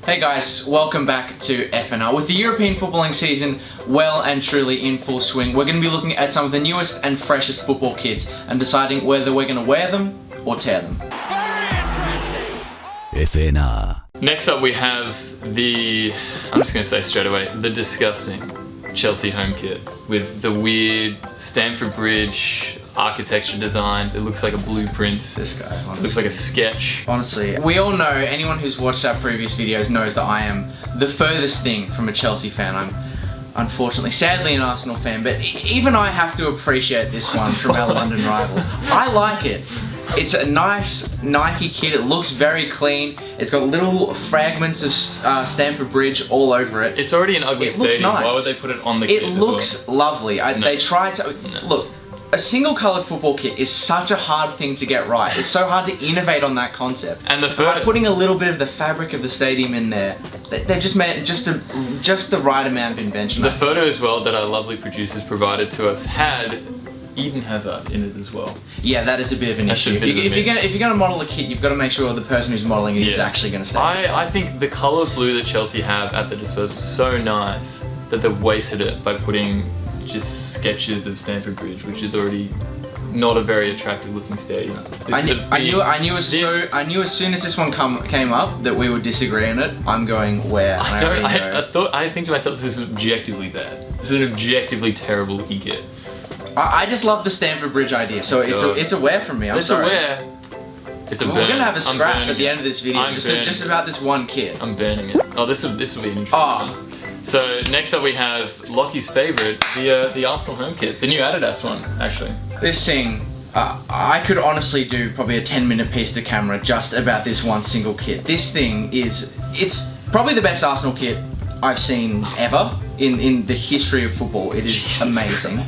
Hey guys, welcome back to FNR. With the European footballing season well and truly in full swing, we're going to be looking at some of the newest and freshest football kits and deciding whether we're going to wear them or tear them. FNR. Next up we have I'm just going to say straight away, the disgusting Chelsea home kit with the weird Stamford Bridge architecture designs. It looks like a blueprint. This guy, honestly. It looks like a sketch. Honestly, we all know, anyone who's watched our previous videos knows that I am the furthest thing from a Chelsea fan. I'm unfortunately, sadly, an Arsenal fan, but even I have to appreciate this one from our London rivals. I like it. It's a nice Nike kit. It looks very clean. It's got little fragments of Stamford Bridge all over it. It's already an ugly stadium. Nice. Why would they put it on the kit? It looks lovely. They tried to... No. Look, a single coloured football kit is such a hard thing to get right. It's so hard to innovate on that concept. And by putting a little bit of the fabric of the stadium in there, they just made just the right amount of invention. The photo as well that our lovely producers provided to us had Eden Hazard in it as well. Yeah, that is a bit of an issue. If you're gonna model a kit, you've got to make sure the person who's modeling it is actually gonna stay. I think the colour of blue that Chelsea have at their disposal is so nice that they've wasted it by putting just sketches of Stamford Bridge, which is already not a very attractive looking stadium. I knew as soon as this one came up that we would disagree on it. I'm going where? I think to myself, this is objectively bad. This is an objectively terrible looking kit. I just love the Stamford Bridge idea, so it's a wear from me. I'm sorry. It's a burn. We're gonna have a scrap at the end of this video, just about this one kit. I'm burning it. Oh, this will be an interesting one. So next up we have Lockie's favourite, the Arsenal home kit, the new Adidas one, actually. This thing, I could honestly do probably a 10-minute piece to camera just about this one single kit. This thing it's probably the best Arsenal kit I've seen ever in the history of football. It is amazing.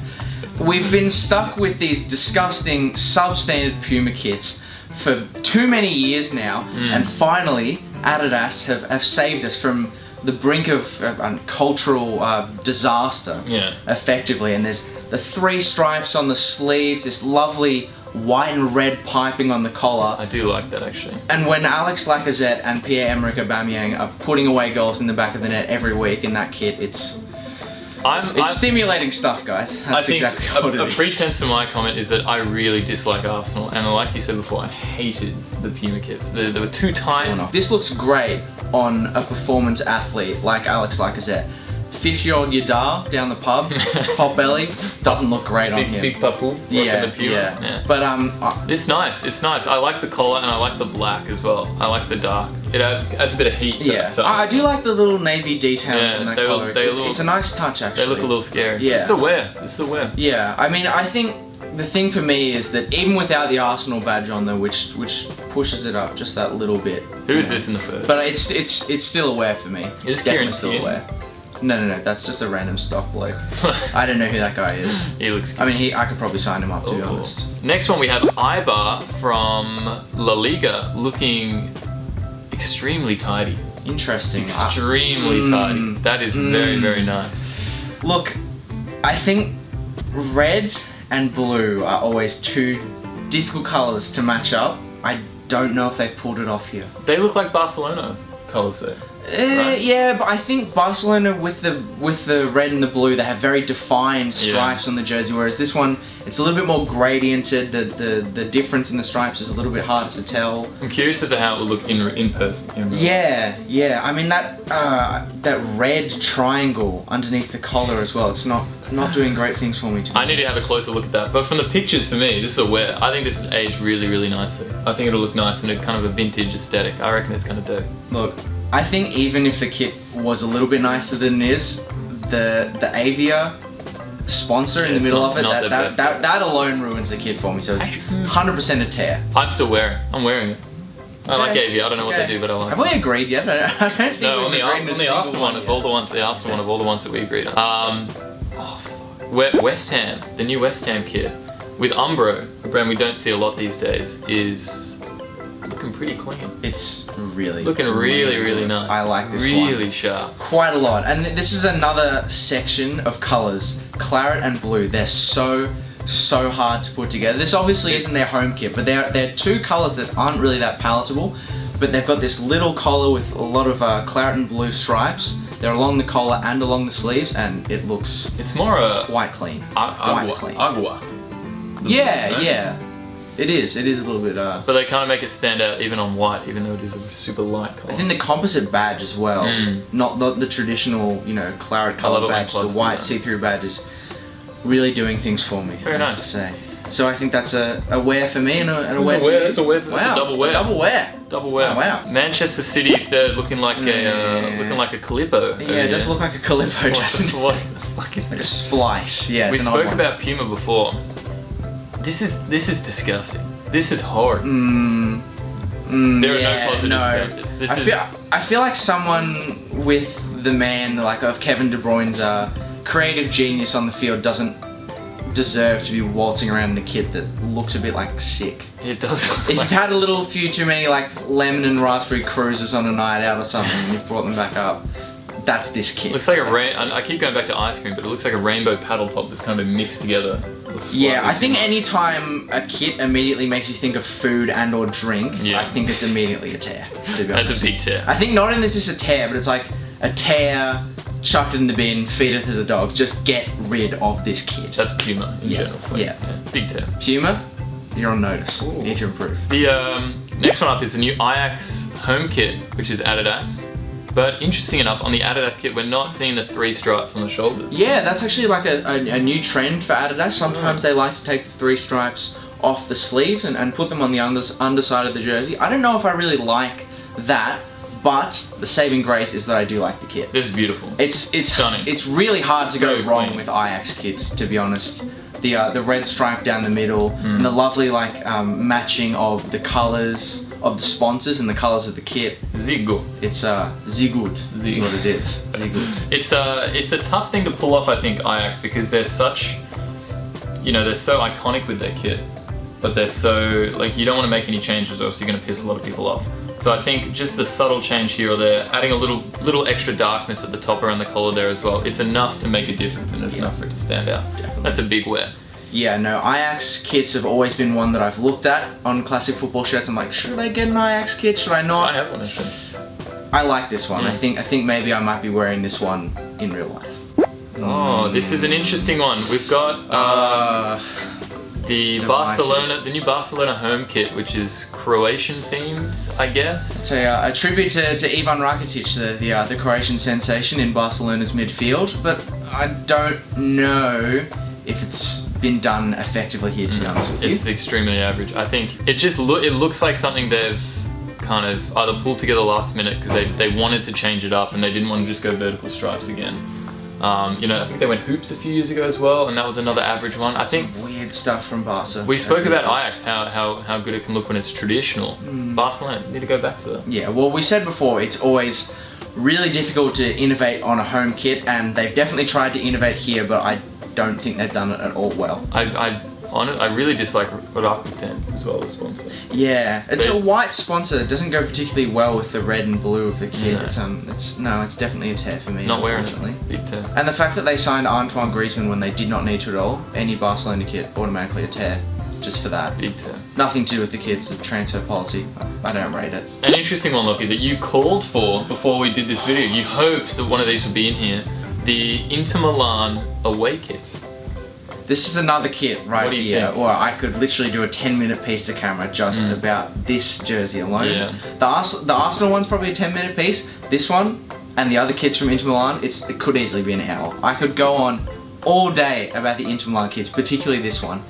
We've been stuck with these disgusting substandard Puma kits for too many years now, and finally Adidas have saved us from the brink of cultural disaster, effectively. And there's the 3 stripes on the sleeves, this lovely white and red piping on the collar. I do like that, actually. And when Alex Lacazette and Pierre-Emerick Aubameyang are putting away goals in the back of the net every week in that kit, it's stimulating stuff, guys. That's exactly what it is. A pretense for my comment is that I really dislike Arsenal, and like you said before, I hated the Puma kits. They were too tight. This looks great on a performance athlete like Alex Lacazette. 50-year-old Yadar down the pub, pot belly, doesn't look great on him. Big papu. Yeah. But it's nice. It's nice. I like the collar and I like the black as well. I like the dark. It adds a bit of heat to it. I do like the little navy detail in that collar. It's a nice touch, actually. They look a little scary. Yeah. It's a wear. Yeah. I mean, I think the thing for me is that even without the Arsenal badge on there, which pushes it up just that little bit. Who is this in the first? But it's still a wear for me. Is definitely still a wear. No, that's just a random stock bloke. I don't know who that guy is. He looks good. I mean, I could probably sign him up, to be honest. Next one we have Ibar from La Liga, looking extremely tidy. Interesting. Extremely tidy. That is very, very nice. Look, I think red and blue are always two difficult colours to match up. I don't know if they've pulled it off here. They look like Barcelona colours though. Right. Yeah, but I think Barcelona with the red and the blue, they have very defined stripes on the jersey, whereas this one, it's a little bit more gradiented. The difference in the stripes is a little bit harder to tell. I'm curious as to how it will look in person. Yeah. I mean that red triangle underneath the collar as well. It's not doing great things for me. I need to have a closer look at that. But from the pictures, for me, this is a wear. I think this is aged really, really nicely. I think it'll look nice in a kind of a vintage aesthetic. I reckon it's kind of dope. Look, I think even if the kit was a little bit nicer than it is, the Avia sponsor in the middle of it, that alone ruins the kit for me. So it's 100% a tear. I'm still wearing it. I'm wearing it. I like Avia. I don't know what they do, but I like it. Have we agreed yet? I don't think on the Arsenal one of all the ones that we agreed on. West Ham, the new West Ham kit with Umbro, a brand we don't see a lot these days, is looking pretty clean. It's really looking really nice. I like this one. Really sharp. Quite a lot. And this is another section of colours. Claret and blue. They're so hard to put together. This obviously isn't their home kit, but they're two colours that aren't really that palatable. but they've got this little collar with a lot of claret and blue stripes. They're along the collar and along the sleeves, and it looks It's more a quite clean. agua. Yeah, No? yeah. It is. It is a little bit. But they kind of make it stand out even on white, even though it is a super light color. I think the composite badge as well, not the traditional, claret color love it when badge. The clubs do white that. see-through badge is really doing things for me. Very I have nice. to say. So I think that's a wear for me and a wear for wear, you. that's a wear for- that's a Wow, double wear. Double wear. Double wear. Oh, wow. Manchester City third, looking like Yeah. a Calippo. Yeah, it does look like a Calippo, doesn't it? What the fuck is Like a this? splice. Yeah, We it's an odd spoke one. about Puma before. This is disgusting. This is horrid. There are yeah, no positives no. about this. I feel like someone with the man like of Kevin De Bruyne's creative genius on the field doesn't deserve to be waltzing around in a kit that looks a bit like sick. It does look If you've like had a little few too many like lemon and raspberry cruises on a night out or something and you've brought them back up, that's this kit. looks like a I keep going back to ice cream, but it looks like a rainbow paddle pop that's kind of been mixed together. Yeah, I think anytime a kit immediately makes you think of food and or drink, Yeah. I think it's immediately a tear, to be honest. That's a big tear. I think not only is this a tear, but it's like a tear, chuck it in the bin, feed it to the dogs, just get rid of this kit. That's Puma in Yeah, general. yeah. Big tear. Puma, you're on notice. You need to improve. The next one up is the new Ajax home kit, which is Adidas. But interesting enough, on the Adidas kit, we're not seeing the 3 stripes on the shoulders. Yeah, that's actually like a new trend for Adidas. Sometimes they like to take the 3 stripes off the sleeves and put them on the underside of the jersey. I don't know if I really like that, but the saving grace is that I do like the kit. This is beautiful. It's Stunning. It's really hard to So go wrong clean. with Ajax kits, to be honest. The red stripe down the middle, and the lovely matching of the colours of the sponsors and the colours of the kit. Zigo. It's Zigut is what it is. Zigut. It's a tough thing to pull off, I think, Ajax, because they're such, they're so iconic with their kit, but they're so, you don't want to make any changes or else you're going to piss a lot of people off. So I think just the subtle change here or there, adding a little extra darkness at the top around the collar there as well, it's enough to make a difference and it's enough for it to stand out. Definitely. That's a big wear. Yeah, no, Ajax kits have always been one that I've looked at on classic football shirts. I'm like, should I get an Ajax kit? Should I not? I have one actually. I like this one. Yeah. I think maybe I might be wearing this one in real life. Oh, this is an interesting one. We've got the new Barcelona home kit, which is Croatian themed, I guess. It's a tribute to Ivan Rakitic, the Croatian sensation in Barcelona's midfield, but I don't know if it's been done effectively here, to be honest with you. It's extremely average. I think it just it looks like something they've kind of either pulled together last minute because they wanted to change it up and they didn't want to just go vertical stripes again. I think they went hoops a few years ago as well, and that was another average one. I think Some weird stuff from Barca. we spoke about Ajax, how good it can look when it's traditional. Barcelona need to go back to that. Yeah, well, we said before, it's always really difficult to innovate on a home kit, and they've definitely tried to innovate here, but I don't think they've done it at all well. I really dislike Rakuten as well as sponsor. Yeah, it's They- a white sponsor. It doesn't go particularly well with the red and blue of the kit. No. It's definitely a tear for me. Not wearing unfortunately. it. Big tear. And the fact that they signed Antoine Griezmann when they did not need to at all, any Barcelona kit automatically a tear, just for that. Big tear. Nothing to do with the kids, the transfer policy. I don't rate it. An interesting one, Lockie, that you called for before we did this video. You hoped that one of these would be in here. The Inter Milan away kit. This is another kit right What do you here, think? or I could literally do a 10-minute piece to camera just about this jersey alone. Yeah. The Arsenal one's probably a 10-minute piece. This one and the other kits from Inter Milan, it could easily be an hour. I could go on all day about the Inter Milan kits, particularly this one.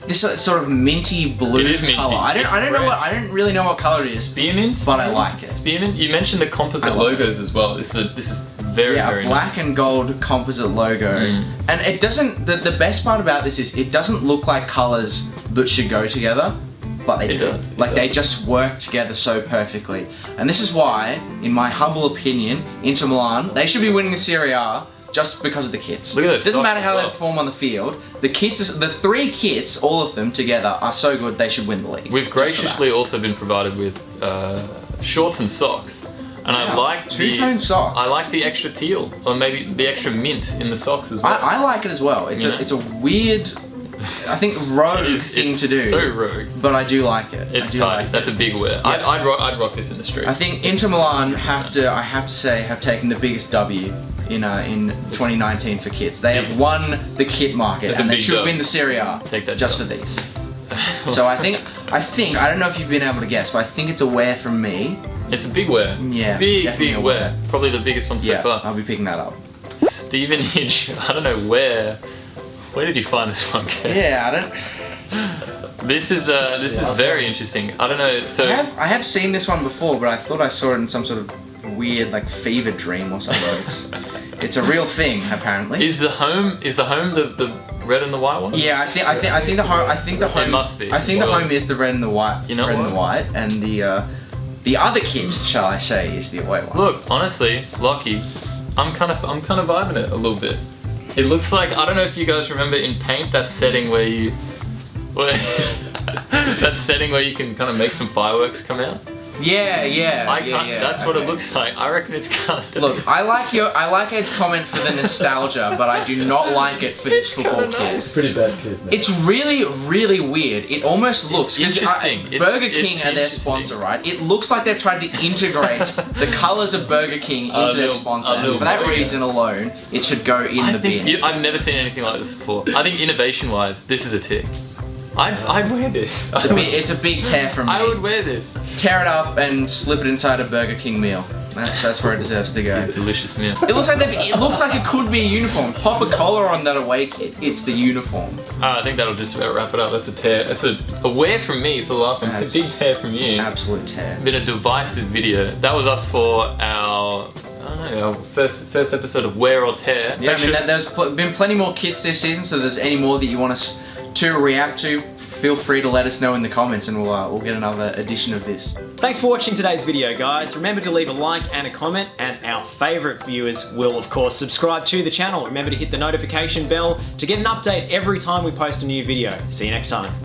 This sort of minty blue It is minty. color. I It's don't know red. I don't really know what color it is, Spearmint? but I like it. Spearmint? You mentioned the composite I love logos as well. This is very, Yeah, very a black and gold composite logo. And it doesn't, the best part about this is it doesn't look like colors that should go together, but they It do. does, it They does. just work together so perfectly. And this is why, in my humble opinion, Inter Milan, they should be winning the Serie A just because of the kits. Look at those Doesn't socks matter how as they well. perform on the field. The 3 kits, all of them together, are so good they should win the league. We've Just for that. graciously also been provided with shorts and socks. And I like two-tone socks. I like the extra teal, or maybe the extra mint in the socks as well. I like it as well. It's You know? it's a weird I think rogue It's thing to do. so rogue. But I do like it. It's I do tight. like That's it. a big wear. Yeah. I'd rock this in the street. I think Inter Milan have to say have taken the biggest W in 2019 for kits. They have won the kit market, That's a and they big should dub. win the Serie A Take that just dub. for these. So I think I don't know if you've been able to guess, but I think it's a wear from me. It's a big wear. Yeah, Big definitely a wear. wear. Probably the biggest one so Yeah, far. I'll be picking that up. Stevenage. I don't know where. Where did you find this one? Kev? Yeah, I don't. This is very interesting. I don't know. So I have seen this one before, but I thought I saw it in some sort of weird like fever dream or something. It's a real thing apparently. is the home the red and the white one? Yeah, I think the home. It must be. I think the Well, home is the red and the white. You know red and what? the white, and the other kit, shall I say, is the away one. Look, honestly, Lockie, I'm kind of vibing it a little bit. It looks like, I don't know if you guys remember in Paint that setting where you can kind of make some fireworks come out. Yeah. That's what it okay. looks like. I reckon it's kind of. Look, I like Ed's comment for the nostalgia, but I do not like it for this football kinda kit. nice. Pretty bad kid, man. It's really weird. It almost looks It's 'cause interesting. Burger It's King are their interesting. sponsor, right? It looks like they've tried to integrate the colours of Burger King into their little- sponsor, a and little for that burger. reason alone, it should go in the bin. I've never seen anything like this before. I think innovation-wise, this is a tick. I'd wear this. It's a big tear from me. I would wear this. Tear it up and slip it inside a Burger King meal. That's where it deserves to go. Delicious meal. It looks like it could be a uniform. Pop a collar on that away kit. It's the uniform. I think that'll just about wrap it up. That's a tear. That's a wear from me for the last one. It's a big tear from you. Absolute tear. Been a divisive video. That was us for our, I don't know, our first episode of Wear or Tear. Yeah, Make sure- there's been plenty more kits this season, so if there's any more that you want us to react to, feel free to let us know in the comments and we'll get another edition of this. Thanks for watching today's video, guys. Remember to leave a like and a comment, and our favourite viewers will, of course, subscribe to the channel. Remember to hit the notification bell to get an update every time we post a new video. See you next time.